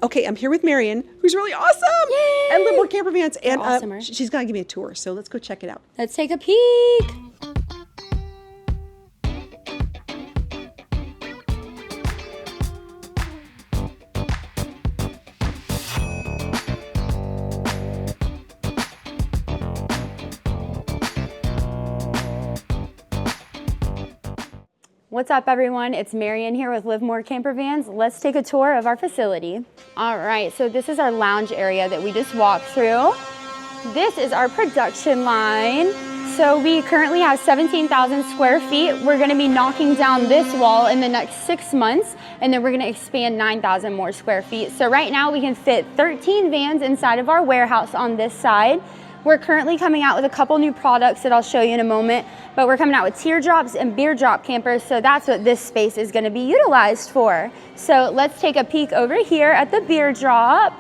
Okay, I'm here with Marion, who's really awesome. Yay! And Livermore Camper Vans. And awesomer. she's going to give me a tour, so let's go check it out. Let's take a peek. What's up, everyone? It's Marion here with Livermore Camper Vans. Let's take a tour of our facility. All right, so this is our lounge area that we just walked through. This is our production line. So we currently have 17,000 square feet. We're gonna be knocking down this wall in the next 6 months, and then we're gonna expand 9,000 more square feet. So right now we can fit 13 vans inside of our warehouse on this side. We're currently coming out with a couple new products that I'll show you in a moment, but we're coming out with teardrops and Beardrop campers, so that's what this space is gonna be utilized for. So let's take a peek over here at the Beardrop.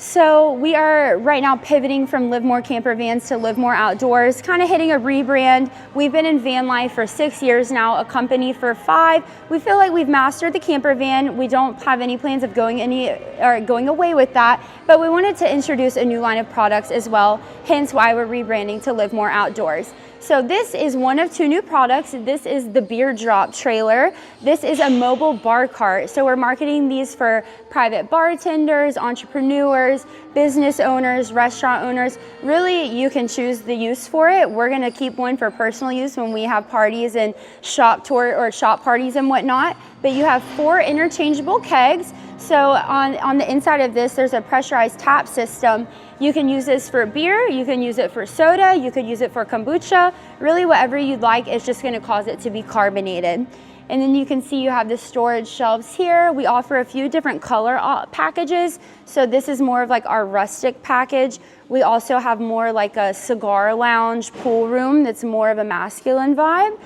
So we are right now pivoting from Livermore Camper Vans to Livermore Outdoors, kind of hitting a rebrand. We've been in van life for 6 years now, a company for 5. We feel like we've mastered the camper van. We don't have any plans of going away with that, but we wanted to introduce a new line of products as well, hence why we're rebranding to Livermore Outdoors. So this is one of 2 new products. This is the Beardrop trailer. This is a mobile bar cart. So we're marketing these for private bartenders, entrepreneurs, business owners, restaurant owners. Really, you can choose the use for it. We're gonna keep one for personal use when we have parties and shop parties and whatnot. But you have 4 interchangeable kegs. So on the inside of this, there's a pressurized tap system. You can use this for beer, you can use it for soda, you could use it for kombucha, really whatever you'd like. It's just gonna cause it to be carbonated. And then you can see you have the storage shelves here. We offer a few different color packages. So this is more of like our rustic package. We also have more like a cigar lounge pool room that's more of a masculine vibe.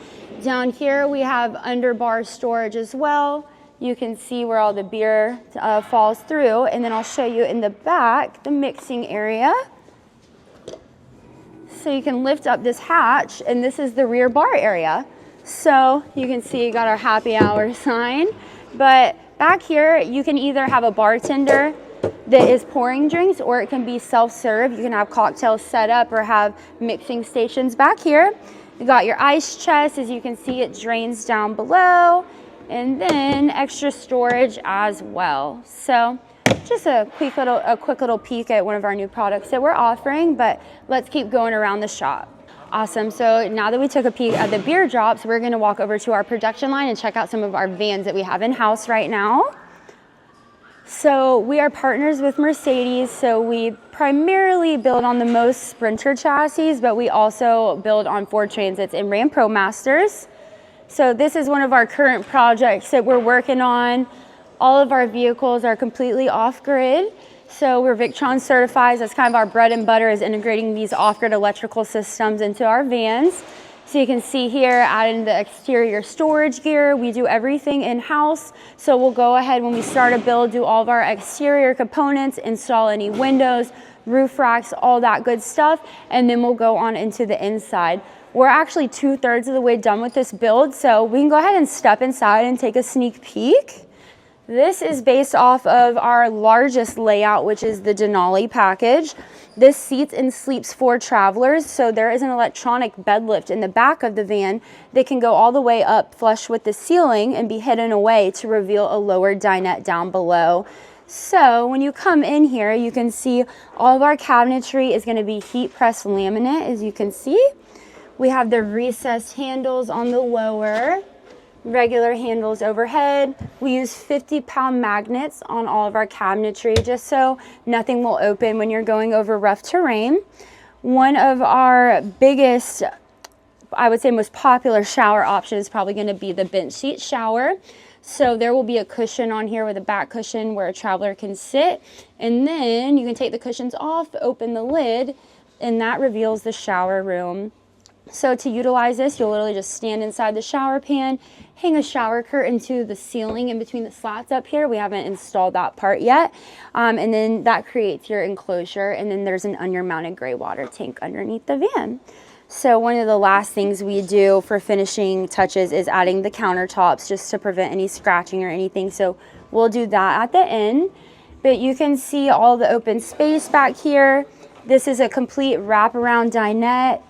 Down here we have underbar storage as well. You can see where all the beer falls through, and then I'll show you in the back, the mixing area. So you can lift up this hatch, and this is the rear bar area. So you can see you got our happy hour sign, but back here, you can either have a bartender that is pouring drinks, or it can be self-serve. You can have cocktails set up or have mixing stations back here. You got your ice chest. As you can see, it drains down below. And then extra storage as well. So just a quick little peek at one of our new products that we're offering, but let's keep going around the shop. Awesome, so now that we took a peek at the Beardrops, we're gonna walk over to our production line and check out some of our vans that we have in-house right now. So we are partners with Mercedes, so we primarily build on the most Sprinter chassis, but we also build on Ford Transits and Ram ProMasters. So this is one of our current projects that we're working on. All of our vehicles are completely off-grid. So we're Victron certified. That's kind of our bread and butter, is integrating these off-grid electrical systems into our vans. So you can see here, adding the exterior storage gear. We do everything in-house. So we'll go ahead when we start a build, do all of our exterior components, install any windows, roof racks, all that good stuff, and then we'll go on into the inside. We're actually 2/3 of the way done with this build, so we can go ahead and step inside and take a sneak peek. This is based off of our largest layout, which is the Denali package. This seats and sleeps 4 travelers, so there is an electronic bed lift in the back of the van that can go all the way up flush with the ceiling and be hidden away to reveal a lower dinette down below. So when you come in here, you can see all of our cabinetry is gonna be heat press laminate, as you can see. We have the recessed handles on the lower, regular handles overhead. We use 50-pound magnets on all of our cabinetry just so nothing will open when you're going over rough terrain. One of our biggest, I would say most popular shower option is probably going to be the bench seat shower. So there will be a cushion on here with a back cushion where a traveler can sit, and then you can take the cushions off, open the lid, and that reveals the shower room. So to utilize this, you'll literally just stand inside the shower pan, hang a shower curtain to the ceiling in between the slats up here. We haven't installed that part yet. And then that creates your enclosure, and then there's an under-mounted gray water tank underneath the van. So one of the last things we do for finishing touches is adding the countertops just to prevent any scratching or anything. So we'll do that at the end. But you can see all the open space back here. This is a complete wraparound dinette.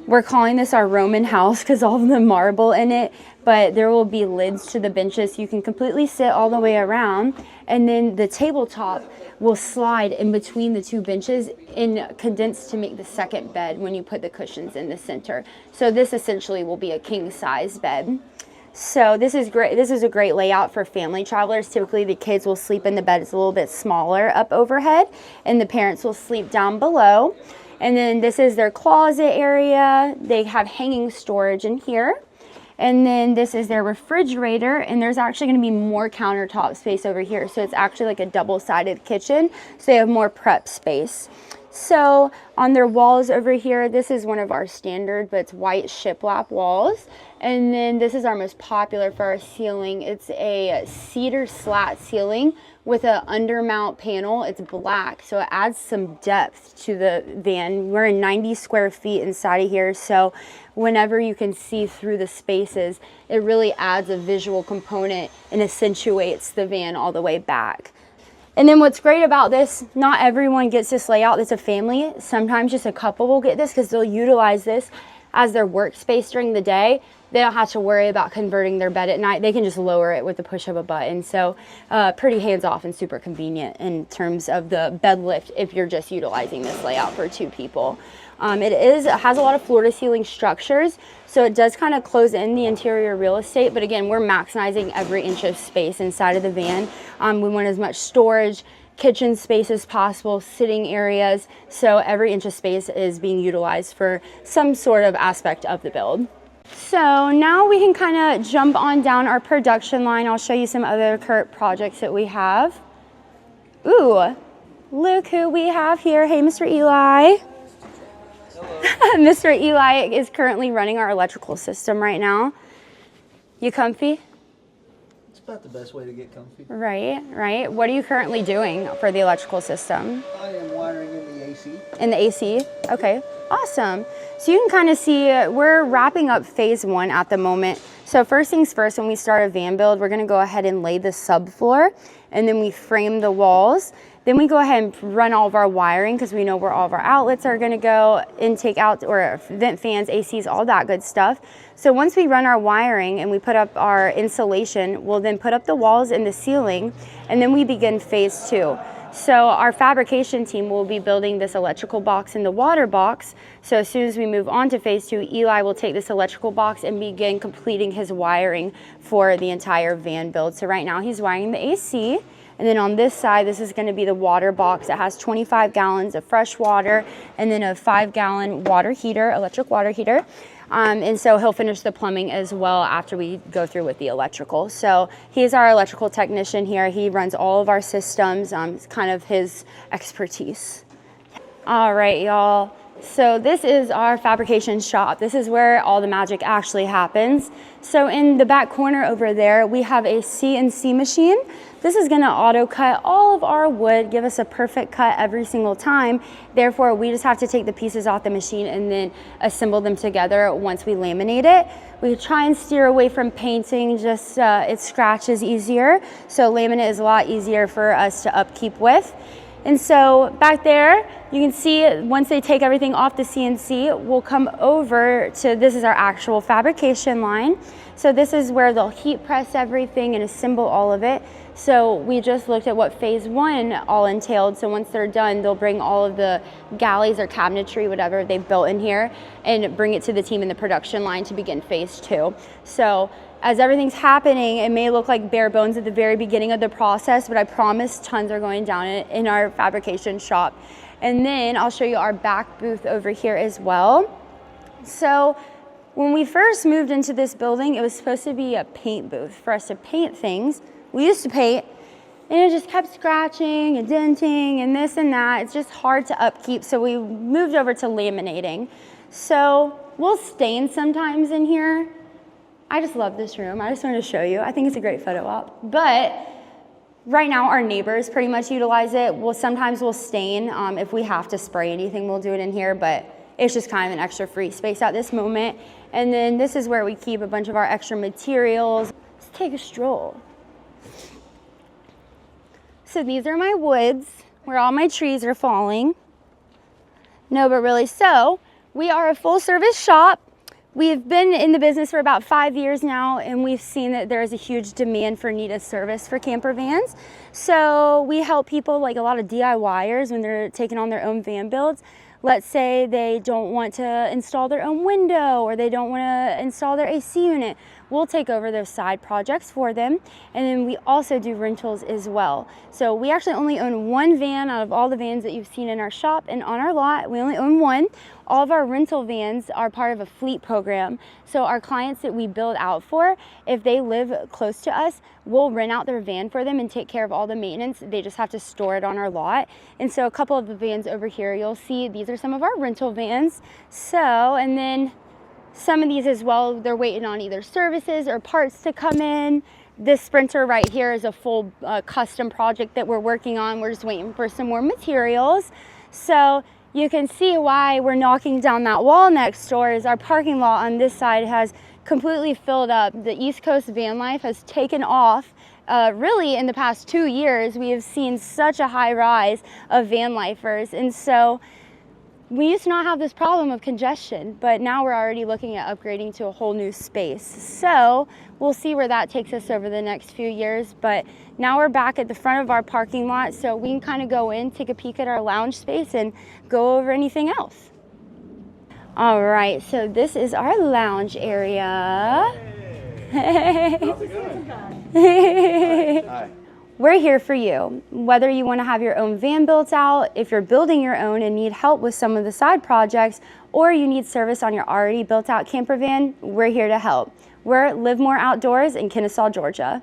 We're calling this our Roman house because all of the marble in it, but there will be lids to the benches so you can completely sit all the way around. And then the tabletop will slide in between the two benches and condense to make the second bed when you put the cushions in the center. So this essentially will be a king size bed. So this is great. This is a great layout for family travelers. Typically the kids will sleep in the bed. It's a little bit smaller up overhead and the parents will sleep down below. And then this is their closet area. They have hanging storage in here. And then this is their refrigerator, and there's actually going to be more countertop space over here. So it's actually like a double-sided kitchen, so they have more prep space. So on their walls over here, this is one of our standard, but it's white shiplap walls. And then this is our most popular for our ceiling. It's a cedar slat ceiling with an undermount panel. It's black, so it adds some depth to the van. We're in 90 square feet inside of here, so whenever you can see through the spaces, it really adds a visual component and accentuates the van all the way back. And then what's great about this, not everyone gets this layout that's a family. Sometimes just a couple will get this because they'll utilize this as their workspace during the day. They don't have to worry about converting their bed at night. They can just lower it with the push of a button. So pretty hands-off and super convenient in terms of the bed lift if you're just utilizing this layout for two people. It has a lot of floor-to-ceiling structures, so it does kind of close in the interior real estate. But again, we're maximizing every inch of space inside of the van. We want as much storage, kitchen space as possible, sitting areas, so every inch of space is being utilized for some sort of aspect of the build. So now we can kind of jump on down our production line. I'll show you some other current projects that we have. Ooh, look who we have here. Hey, Mr. Eli. Mr. Eli is currently running our electrical system right now. You comfy? It's about the best way to get comfy. Right, right. What are you currently doing for the electrical system? I am wiring in the AC. In the AC? Okay, awesome. So you can kind of see we're wrapping up phase one at the moment. So first things first, when we start a van build, we're gonna go ahead and lay the subfloor, and then we frame the walls. Then we go ahead and run all of our wiring because we know where all of our outlets are gonna go, intake out or vent fans, ACs, all that good stuff. So once we run our wiring and we put up our insulation, we'll then put up the walls and the ceiling, and then we begin phase two. So our fabrication team will be building this electrical box and the water box. So as soon as we move on to phase two, Eli will take this electrical box and begin completing his wiring for the entire van build. So right now he's wiring the AC. And then on this side, this is going to be the water box. It has 25 gallons of fresh water and then a 5-gallon water heater, electric water heater. And so he'll finish the plumbing as well after we go through with the electrical. So he's our electrical technician here. He runs all of our systems. It's kind of his expertise. All right, y'all. So this is our fabrication shop. This is where all the magic actually happens. So in the back corner over there, we have a CNC machine. This is gonna auto cut all of our wood, give us a perfect cut every single time. Therefore, we just have to take the pieces off the machine and then assemble them together once we laminate it. We try and steer away from painting, just it scratches easier. So laminate is a lot easier for us to upkeep with. And so back there, you can see once they take everything off the CNC, we'll come over to, this is our actual fabrication line. So this is where they'll heat press everything and assemble all of it. So we just looked at what phase one all entailed. So once they're done, they'll bring all of the galleys or cabinetry, whatever they've built in here, and bring it to the team in the production line to begin phase two. So as everything's happening, it may look like bare bones at the very beginning of the process, but I promise tons are going down in our fabrication shop. And then I'll show you our back booth over here as well. So when we first moved into this building, it was supposed to be a paint booth for us to paint things. We used to paint, and it just kept scratching and denting and this and that. It's just hard to upkeep, so we moved over to laminating. So we'll stain sometimes in here. I just love this room. I just wanted to show you. I think it's a great photo op. But right now, our neighbors pretty much utilize it. Sometimes we'll stain. If we have to spray anything, we'll do it in here, but it's just kind of an extra free space at this moment. And then this is where we keep a bunch of our extra materials. Let's take a stroll. So these are my woods where all my trees are falling. No, but really, so we are a full service shop. We've been in the business for about 5 years now, and we've seen that there is a huge demand for needed service for camper vans. So we help people, like a lot of DIYers, when they're taking on their own van builds. Let's say they don't want to install their own window, or they don't want to install their AC unit. We'll take over those side projects for them. And then we also do rentals as well. So we actually only own one van out of all the vans that you've seen in our shop and on our lot. We only own one. All of our rental vans are part of a fleet program. So our clients that we build out for, if they live close to us, we'll rent out their van for them and take care of all the maintenance. They just have to store it on our lot. And so a couple of the vans over here, you'll see these are some of our rental vans. So, and then some of these as well, they're waiting on either services or parts to come in. This Sprinter right here is a full custom project that we're working on. We're just waiting for some more materials. So you can see why we're knocking down that wall next door is our parking lot on this side has completely filled up. The East Coast van life has taken off. Really in the past 2 years, we have seen such a high rise of van lifers. And so we used to not have this problem of congestion, but now we're already looking at upgrading to a whole new space. So we'll see where that takes us over the next few years. But now we're back at the front of our parking lot, so we can kind of go in, take a peek at our lounge space, and go over anything else. All right, so this is our lounge area. Hey. How's it going? Hi. We're here for you. Whether you want to have your own van built out, if you're building your own and need help with some of the side projects, or you need service on your already built out camper van, we're here to help. We're Live More Outdoors in Kennesaw, Georgia.